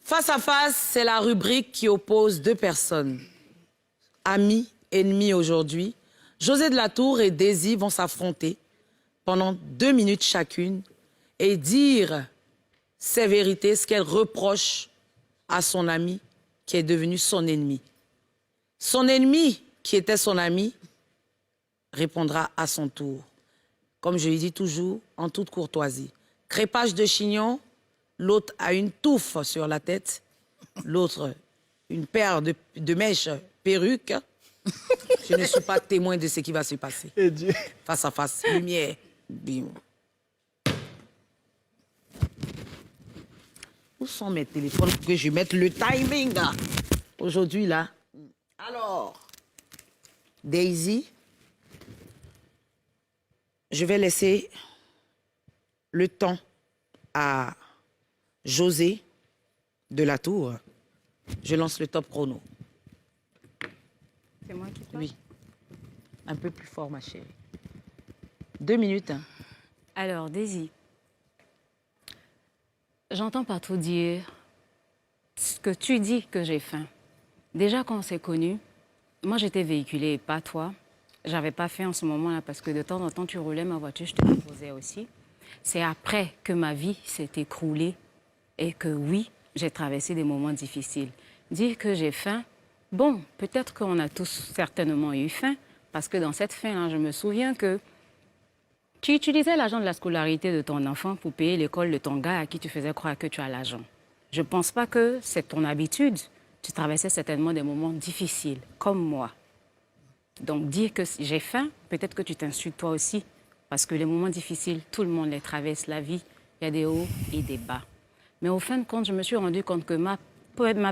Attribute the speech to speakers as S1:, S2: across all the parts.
S1: Face à face, c'est la rubrique qui oppose deux personnes. Amis, ennemis aujourd'hui. José de la Tour et Daisy vont s'affronter pendant 2 minutes chacune et dire ses vérités, ce qu'elle reproche à son ami qui est devenu son ennemi. Son ennemi, qui était son ami, répondra à son tour. Comme je lui dis toujours, en toute courtoisie. Crépage de chignon, l'autre a une touffe sur la tête, l'autre une paire de mèches perruques. Je ne suis pas témoin de ce qui va se passer.
S2: Et Dieu.
S1: Face à face, lumière, bim. Où sont mes téléphones pour que je mette le timing aujourd'hui, là? Alors, Daisy, je vais laisser le temps à José de la Tour. Je lance le top chrono.
S3: C'est moi qui parle?
S1: Oui. Un peu plus fort, ma chérie. 2 minutes. Hein.
S3: Alors, Daisy, j'entends pas trop dire ce que tu dis que j'ai faim. Déjà, quand on s'est connus, moi, j'étais véhiculée et pas toi. J'avais pas faim en ce moment-là parce que de temps en temps, tu roulais ma voiture, je te déposais aussi. C'est après que ma vie s'est écroulée et que, oui, j'ai traversé des moments difficiles. Dire que j'ai faim, bon, peut-être qu'on a tous certainement eu faim, parce que dans cette faim-là, je me souviens que tu utilisais l'argent de la scolarité de ton enfant pour payer l'école de ton gars à qui tu faisais croire que tu as l'argent. Je ne pense pas que c'est ton habitude. Tu traversais certainement des moments difficiles, comme moi. Donc, dire que j'ai faim, peut-être que tu t'insultes toi aussi, parce que les moments difficiles, tout le monde les traverse, la vie, il y a des hauts et des bas. Mais au fin de compte, je me suis rendu compte que ma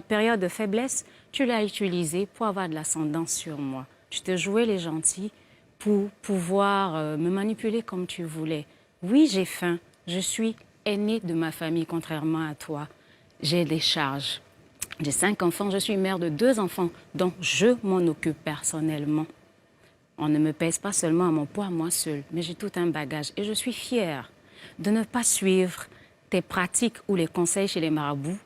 S3: période de faiblesse, tu l'as utilisée pour avoir de l'ascendance sur moi. Tu te jouais les gentils pour pouvoir me manipuler comme tu voulais. Oui, j'ai faim. Je suis aînée de ma famille, contrairement à toi. J'ai des charges. J'ai 5 enfants. Je suis mère de 2 enfants, dont je m'en occupe personnellement. On ne me pèse pas seulement à mon poids, moi seule, mais j'ai tout un bagage. Et je suis fière de ne pas suivre tes pratiques ou les conseils chez les marabouts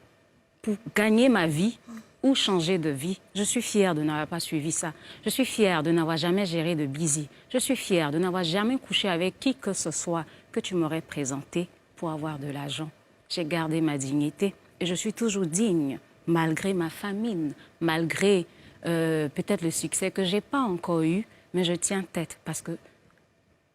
S3: pour gagner ma vie ou changer de vie. Je suis fière de n'avoir pas suivi ça. Je suis fière de n'avoir jamais géré de busy. Je suis fière de n'avoir jamais couché avec qui que ce soit que tu m'aurais présenté pour avoir de l'argent. J'ai gardé ma dignité et je suis toujours digne, malgré ma famine, malgré peut-être le succès que je n'ai pas encore eu, mais je tiens tête parce que,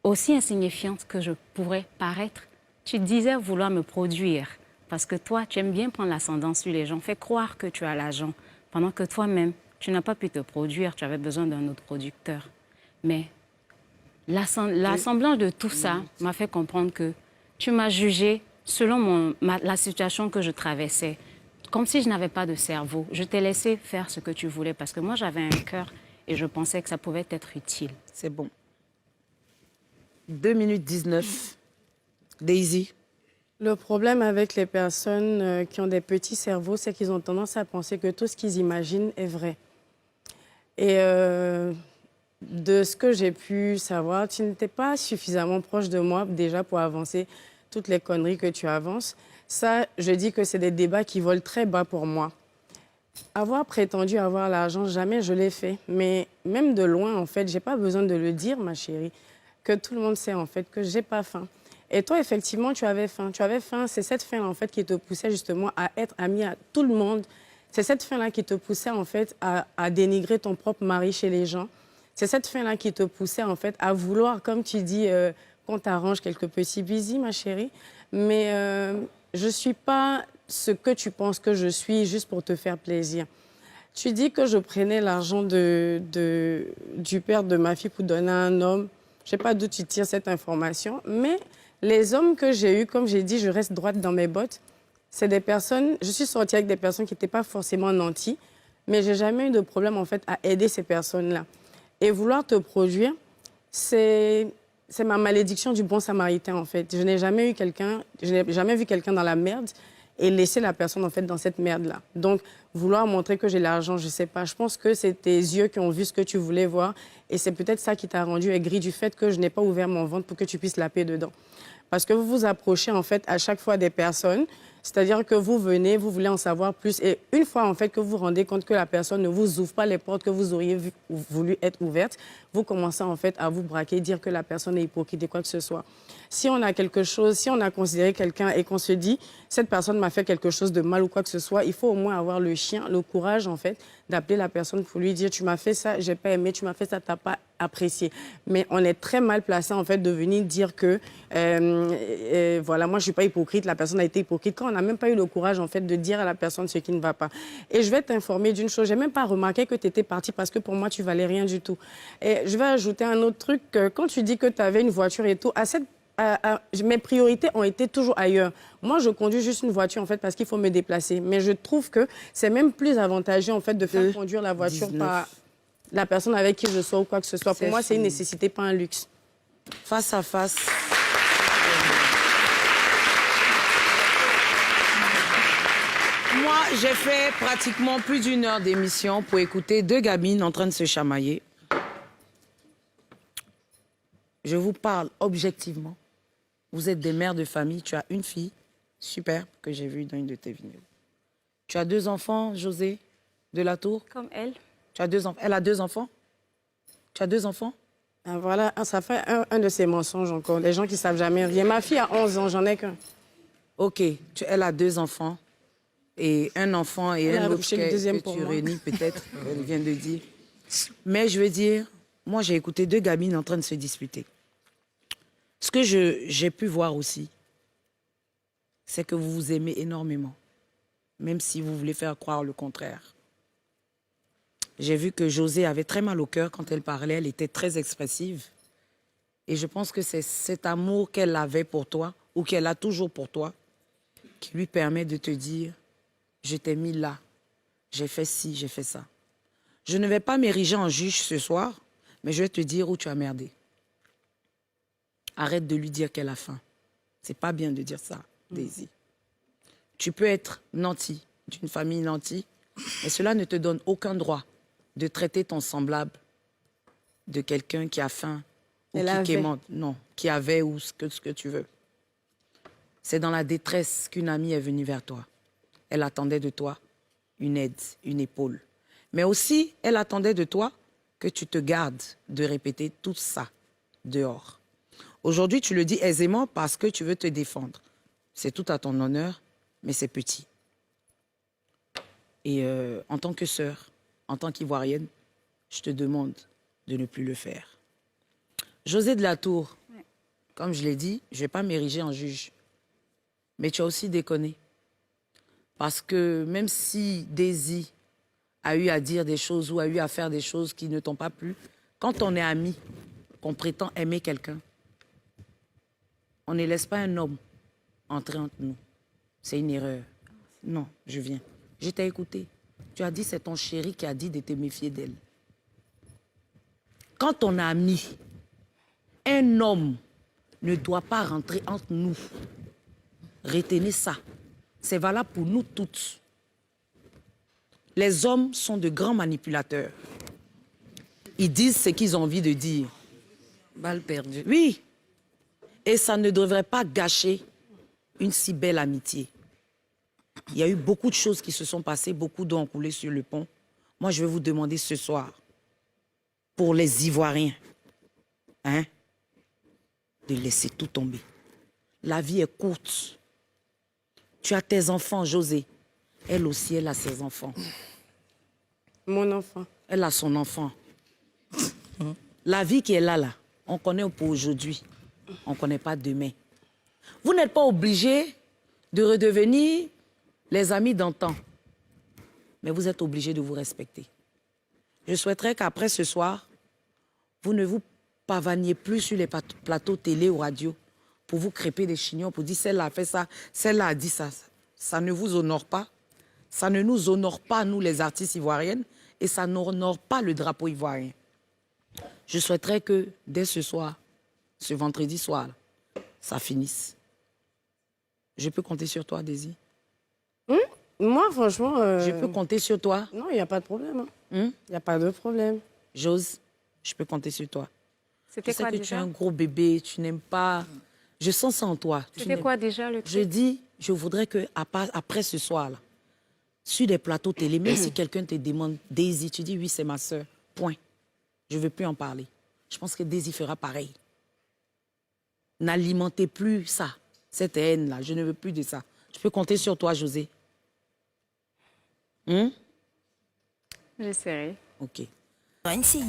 S3: aussi insignifiante que je pourrais paraître, tu disais vouloir me produire. Parce que toi, tu aimes bien prendre l'ascendant sur les gens. Fais croire que tu as l'argent, pendant que toi-même, tu n'as pas pu te produire. Tu avais besoin d'un autre producteur. Mais l'assemblage de tout ça m'a fait comprendre que tu m'as jugé selon la situation que je traversais. Comme si je n'avais pas de cerveau. Je t'ai laissé faire ce que tu voulais parce que moi, j'avais un cœur et je pensais que ça pouvait être utile.
S1: C'est bon. 2 minutes 19. Daisy.
S4: Le problème avec les personnes qui ont des petits cerveaux, c'est qu'ils ont tendance à penser que tout ce qu'ils imaginent est vrai. Et de ce que j'ai pu savoir, tu n'étais pas suffisamment proche de moi déjà pour avancer toutes les conneries que tu avances. Ça, je dis que c'est des débats qui volent très bas pour moi. Avoir prétendu avoir l'argent, jamais je l'ai fait. Mais même de loin, en fait, j'ai pas besoin de le dire, ma chérie, que tout le monde sait, en fait, que j'ai pas faim. Et toi, effectivement, tu avais faim. Tu avais faim. C'est cette faim, en fait, qui te poussait justement à être ami à tout le monde. C'est cette faim-là qui te poussait, en fait, à dénigrer ton propre mari chez les gens. C'est cette faim-là qui te poussait, en fait, à vouloir, comme tu dis, qu'on t'arrange quelques petits bisous, ma chérie. Mais je ne suis pas ce que tu penses que je suis juste pour te faire plaisir. Tu dis que je prenais l'argent du père de ma fille pour donner à un homme. Je ne sais pas d'où tu tires cette information, mais les hommes que j'ai eus, comme j'ai dit, je reste droite dans mes bottes. C'est des personnes, je suis sortie avec des personnes qui n'étaient pas forcément nantis, mais je n'ai jamais eu de problème, en fait, à aider ces personnes-là. Et vouloir te produire, c'est ma malédiction du bon samaritain, en fait. Je n'ai jamais vu quelqu'un dans la merde et laisser la personne, en fait, dans cette merde-là. Donc, vouloir montrer que j'ai l'argent, je sais pas. Je pense que c'est tes yeux qui ont vu ce que tu voulais voir. Et c'est peut-être ça qui t'a rendu aigri du fait que je n'ai pas ouvert mon ventre pour que tu puisses laper dedans. Parce que vous vous approchez, en fait, à chaque fois des personnes. C'est-à-dire que vous venez, vous voulez en savoir plus. Et une fois, en fait, que vous vous rendez compte que la personne ne vous ouvre pas les portes que vous auriez voulu être ouvertes, vous commencez, en fait, à vous braquer, dire que la personne est hypocrite et quoi que ce soit. Si on a quelque chose, si on a considéré quelqu'un et qu'on se dit, cette personne m'a fait quelque chose de mal ou quoi que ce soit, il faut au moins avoir le courage, en fait, d'appeler la personne pour lui dire, tu m'as fait ça, j'ai pas aimé, tu m'as fait ça, t'as pas apprécié. Mais on est très mal placé, en fait, de venir dire que, voilà, moi, je suis pas hypocrite, la personne a été hypocrite, quand on n'a même pas eu le courage, en fait, de dire à la personne ce qui ne va pas. Et je vais t'informer d'une chose, j'ai même pas remarqué que tu étais partie parce que pour moi, tu valais rien du tout. Et je vais ajouter un autre truc, quand tu dis que tu avais une voiture et tout, mes priorités ont été toujours ailleurs. Moi, je conduis juste une voiture, en fait, parce qu'il faut me déplacer. Mais je trouve que c'est même plus avantageux, en fait, de faire conduire la voiture
S1: 19.
S4: par la personne avec qui je sois ou quoi que ce soit. Pour moi, c'est une nécessité, pas un luxe.
S1: Face à face. Moi, j'ai fait pratiquement plus d'une heure d'émission pour écouter deux gamines en train de se chamailler. Je vous parle objectivement. Vous êtes des mères de famille. Tu as une fille, superbe, que j'ai vue dans une de tes vidéos. Tu as 2 enfants, José, de la Tour.
S3: Comme elle.
S1: Tu as 2 enfants. Elle a 2 enfants. Tu as 2 enfants.
S4: Ah, voilà, ça fait un de ces mensonges encore. Les gens qui savent jamais rien. Ma fille a 11 ans, j'en ai qu'un.
S1: OK. Elle a 2 enfants. Et un enfant et
S4: Elle a
S1: un autre
S4: accouché le deuxième
S1: que
S4: pour
S1: tu
S4: moi.
S1: réunis peut-être, elle vient de dire. Mais je veux dire, moi j'ai écouté 2 gamines en train de se disputer. Ce que j'ai pu voir aussi, c'est que vous vous aimez énormément, même si vous voulez faire croire le contraire. J'ai vu que José avait très mal au cœur quand elle parlait, elle était très expressive. Et je pense que c'est cet amour qu'elle avait pour toi, ou qu'elle a toujours pour toi, qui lui permet de te dire, je t'ai mis là, j'ai fait ci, j'ai fait ça. Je ne vais pas m'ériger en juge ce soir, mais je vais te dire où tu as merdé. Arrête de lui dire qu'elle a faim. C'est pas bien de dire ça, Daisy. Tu peux être nanti, d'une famille nantie, mais cela ne te donne aucun droit de traiter ton semblable de quelqu'un qui a faim ou qui quémande. Non, qui avait ou ce que tu veux. C'est dans la détresse qu'une amie est venue vers toi. Elle attendait de toi une aide, une épaule. Mais aussi, elle attendait de toi que tu te gardes de répéter tout ça dehors. Aujourd'hui, tu le dis aisément parce que tu veux te défendre. C'est tout à ton honneur, mais c'est petit. Et en tant que sœur, en tant qu'ivoirienne, je te demande de ne plus le faire. José de la Tour, comme je l'ai dit, je ne vais pas m'ériger en juge. Mais tu as aussi déconné. Parce que même si Daisy a eu à dire des choses ou a eu à faire des choses qui ne t'ont pas plu, quand on est amis, qu'on prétend aimer quelqu'un, on ne laisse pas un homme entrer entre nous. C'est une erreur. Non, je viens. Je t'ai écouté. Tu as dit c'est ton chéri qui a dit de te méfier d'elle. Quand on est amis, un homme ne doit pas rentrer entre nous. Retenez ça. C'est valable pour nous toutes. Les hommes sont de grands manipulateurs. Ils disent ce qu'ils ont envie de dire.
S2: Balle perdue.
S1: Oui. Et ça ne devrait pas gâcher une si belle amitié. Il y a eu beaucoup de choses qui se sont passées, beaucoup d'eau ont coulé sur le pont. Moi, je vais vous demander ce soir, pour les Ivoiriens, de laisser tout tomber. La vie est courte. Tu as tes enfants, José. Elle aussi, elle a ses enfants.
S4: Mon enfant.
S1: Elle a son enfant. La vie qui est là, on connaît pour aujourd'hui. On ne connaît pas demain. Vous n'êtes pas obligés de redevenir les amis d'antan. Mais vous êtes obligés de vous respecter. Je souhaiterais qu'après ce soir, vous ne vous pavaniez plus sur les plateaux télé ou radio pour vous crêper des chignons, pour dire celle-là a fait ça, celle-là a dit ça. Ça ne vous honore pas. Ça ne nous honore pas, nous, les artistes ivoiriennes, et ça n'honore pas le drapeau ivoirien. Je souhaiterais que, dès ce soir, ce vendredi soir, ça finisse. Je peux compter sur toi, Daisy?
S4: Moi, franchement...
S1: Je peux compter sur toi.
S4: Non, il n'y a pas de problème. Hein.
S1: Hein?
S4: Il n'y a pas de problème.
S1: Jose, je peux compter sur toi. Je
S3: C'était
S1: sais
S3: quoi
S1: que tu es
S3: déjà?
S1: un gros bébé, tu n'aimes pas... Je sens ça en toi. Tu
S3: C'était
S1: n'aimes-
S3: quoi déjà le
S1: Je
S3: truc?
S1: dis, je voudrais que après ce soir-là, sur des plateaux télé, même si quelqu'un te demande Daisy, tu dis oui, c'est ma sœur. Point. Je ne veux plus en parler. Je pense que Daisy fera pareil. N'alimentez plus ça, cette haine-là. Je ne veux plus de ça. Je peux compter sur toi, José.
S3: J'essaierai.
S1: OK.
S5: NCI.